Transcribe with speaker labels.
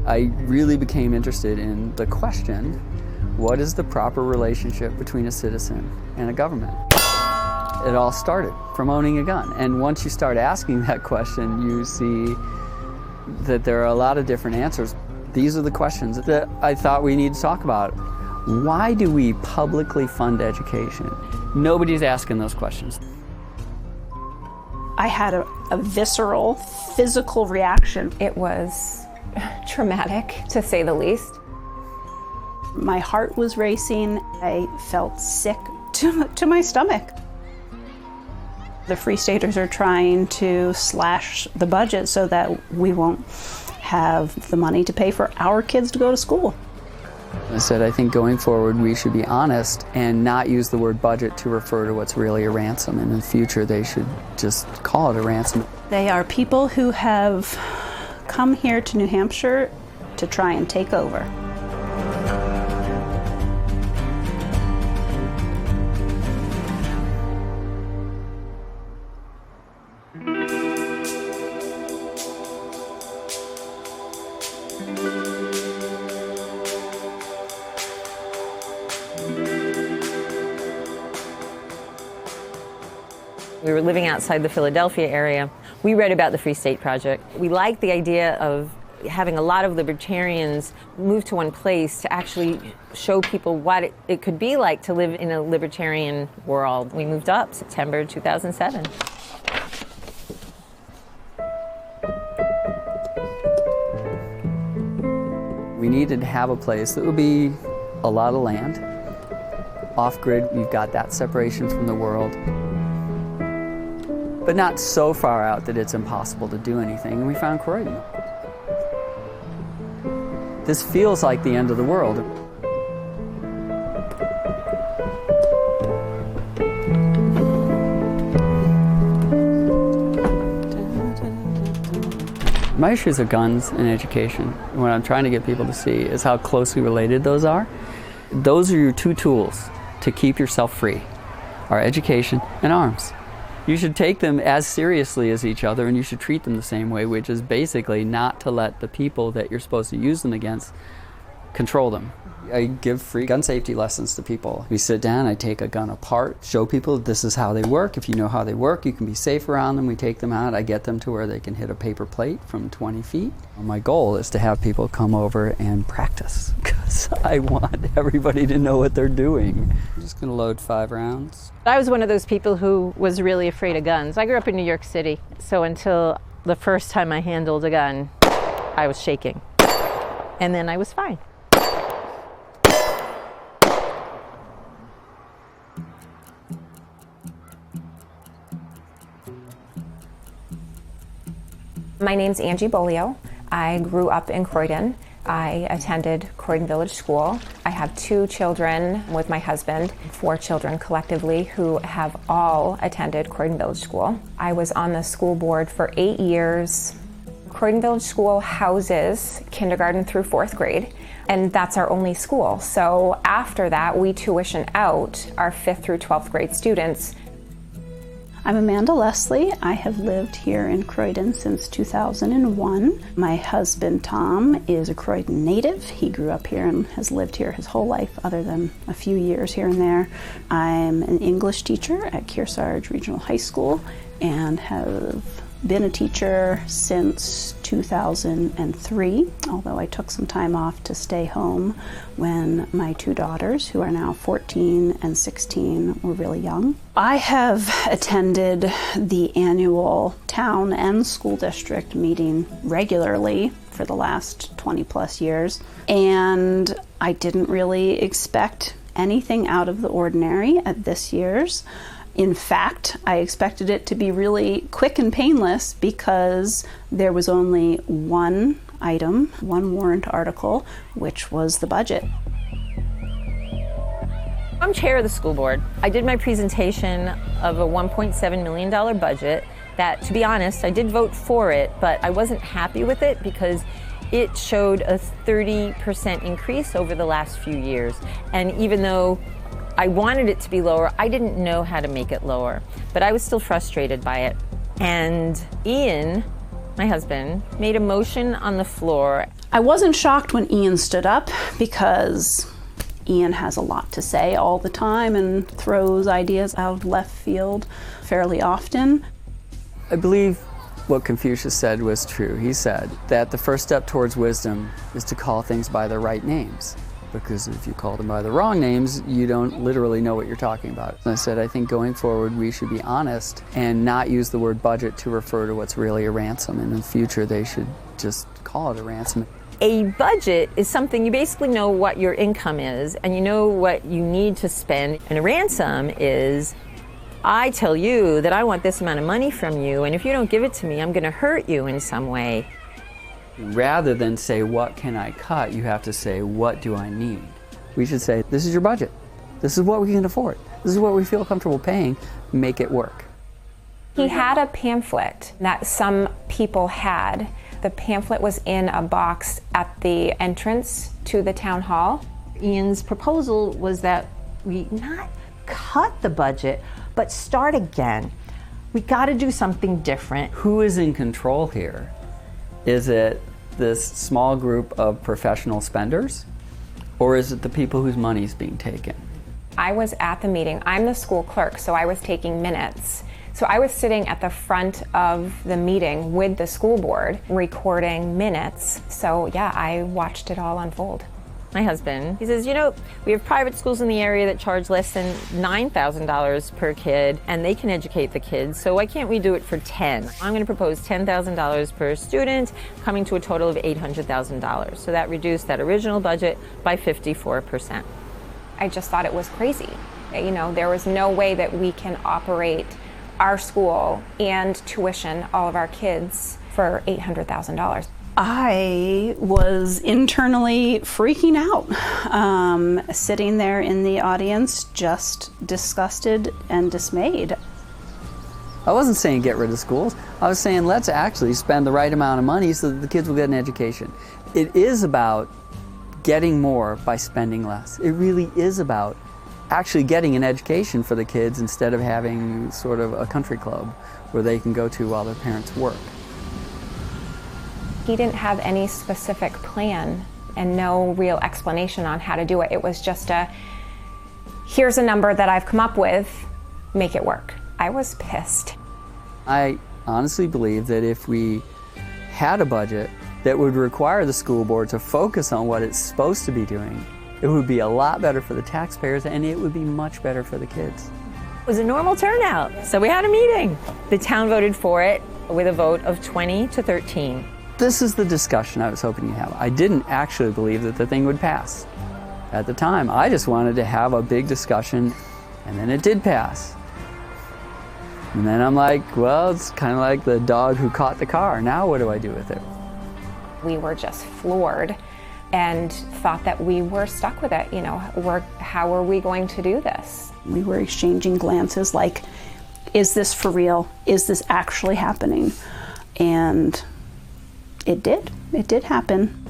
Speaker 1: I really became interested in the question, what is the proper relationship between a citizen and a government? It all started from owning a gun. And once you start asking that question, you see that there are a lot of different answers. These are the questions that I thought we need to talk about. Why do we publicly fund education? Nobody's asking those questions.
Speaker 2: I had a visceral, physical reaction.
Speaker 3: It was traumatic, to say the least.
Speaker 2: My heart was racing. I felt sick to my stomach. The Free Staters are trying to slash the budget so that we won't have the money to pay for our kids to go to school.
Speaker 1: I said, I think going forward we should be honest and not use the word budget to refer to what's really a ransom. And in the future they should just call it a ransom.
Speaker 2: They are people who have come here to New Hampshire to try and take over.
Speaker 4: We were living outside the Philadelphia area. We read about the Free State Project. We liked the idea of having a lot of libertarians move to one place to actually show people what it could be like to live in a libertarian world. We moved up September 2007.
Speaker 1: We needed to have a place that would be a lot of land. Off-grid, we've got that separation from the world, but not so far out that it's impossible to do anything, and we found Croydon. This feels like the end of the world. My issues are guns and education. What I'm trying to get people to see is how closely related those are. Those are your two tools to keep yourself free, are education and arms. You should take them as seriously as each other, and you should treat them the same way, which is basically not to let the people that you're supposed to use them against control them. I give free gun safety lessons to people. We sit down, I take a gun apart, show people this is how they work. If you know how they work, you can be safe around them. We take them out, I get them to where they can hit a paper plate from 20 feet. My goal is to have people come over and practice, because I want everybody to know what they're doing. I'm just gonna load 5 rounds.
Speaker 4: I was one of those people who was really afraid of guns. I grew up in New York City, so until the first time I handled a gun, I was shaking. And then I was fine.
Speaker 3: My name's Angie Bolio. I grew up in Croydon. I attended Croydon Village School. I have 2 children with my husband, 4 children collectively, who have all attended Croydon Village School. I was on the school board for 8 years. Croydon Village School houses kindergarten through 4th grade, and that's our only school. So after that, we tuition out our 5th through 12th grade students.
Speaker 2: I'm Amanda Leslie. I have lived here in Croydon since 2001. My husband, Tom, is a Croydon native. He grew up here and has lived here his whole life, other than a few years here and there. I'm an English teacher at Kearsarge Regional High School and have been a teacher since 2003, although I took some time off to stay home when my 2 daughters, who are now 14 and 16, were really young. I have attended the annual town and school district meeting regularly for the last 20 plus years, and I didn't really expect anything out of the ordinary at this year's. In fact, I expected it to be really quick and painless because there was only one item, one warrant article, which was the budget.
Speaker 4: I'm chair of the school board. I did my presentation of a $1.7 million budget that, to be honest, I did vote for it, but I wasn't happy with it because it showed a 30% increase over the last few years. And even though I wanted it to be lower, I didn't know how to make it lower, but I was still frustrated by it. And Ian my husband, made a motion on the floor.
Speaker 2: I wasn't shocked when Ian stood up because Ian has a lot to say all the time and throws ideas out of left field fairly often.
Speaker 1: I believe what Confucius said was true. He said that the first step towards wisdom is to call things by their right names. Because if you call them by the wrong names, you don't literally know what you're talking about. And I said, I think going forward, we should be honest and not use the word budget to refer to what's really a ransom. And in the future, they should just call it a ransom.
Speaker 4: A budget is something you basically know what your income is and you know what you need to spend. And a ransom is, I tell you that I want this amount of money from you, and if you don't give it to me, I'm going to hurt you in some way.
Speaker 1: Rather than say, what can I cut, you have to say, what do I need? We should say, this is your budget. This is what we can afford. This is what we feel comfortable paying. Make it work.
Speaker 3: He had a pamphlet that some people had. The pamphlet was in a box at the entrance to the town hall.
Speaker 5: Ian's proposal was that we not cut the budget, but start again. We got to do something different.
Speaker 1: Who is in control here? Is it this small group of professional spenders, or is it the people whose money is being taken?
Speaker 3: I was at the meeting. I'm the school clerk, so I was taking minutes. So I was sitting at the front of the meeting with the school board, recording minutes. So yeah, I watched it all unfold.
Speaker 4: My husband, he says, you know, we have private schools in the area that charge less than $9,000 per kid, and they can educate the kids, so why can't we do it for 10? I'm going to propose $10,000 per student, coming to a total of $800,000. So that reduced that original budget by 54%.
Speaker 3: I just thought it was crazy. You know, there was no way that we can operate our school and tuition all of our kids for $800,000.
Speaker 2: I was internally freaking out, sitting there in the audience, just disgusted and dismayed.
Speaker 1: I wasn't saying get rid of schools. I was saying let's actually spend the right amount of money so that the kids will get an education. It is about getting more by spending less. It really is about actually getting an education for the kids instead of having sort of a country club where they can go to while their parents work.
Speaker 3: He didn't have any specific plan and no real explanation on how to do it. It was just here's a number that I've come up with, make it work. I was pissed.
Speaker 1: I honestly believe that if we had a budget that would require the school board to focus on what it's supposed to be doing, it would be a lot better for the taxpayers and it would be much better for the kids.
Speaker 4: It was a normal turnout, so we had a meeting. The town voted for it with a vote of 20 to 13.
Speaker 1: This is the discussion I was hoping you'd have. I didn't actually believe that the thing would pass at the time. I just wanted to have a big discussion, and then it did pass. And then I'm like, well, it's kind of like the dog who caught the car. Now what do I do with it?
Speaker 3: We were just floored and thought that we were stuck with it. You know, how are we going to do this?
Speaker 2: We were exchanging glances like, is this for real? Is this actually happening? And it did. It did happen.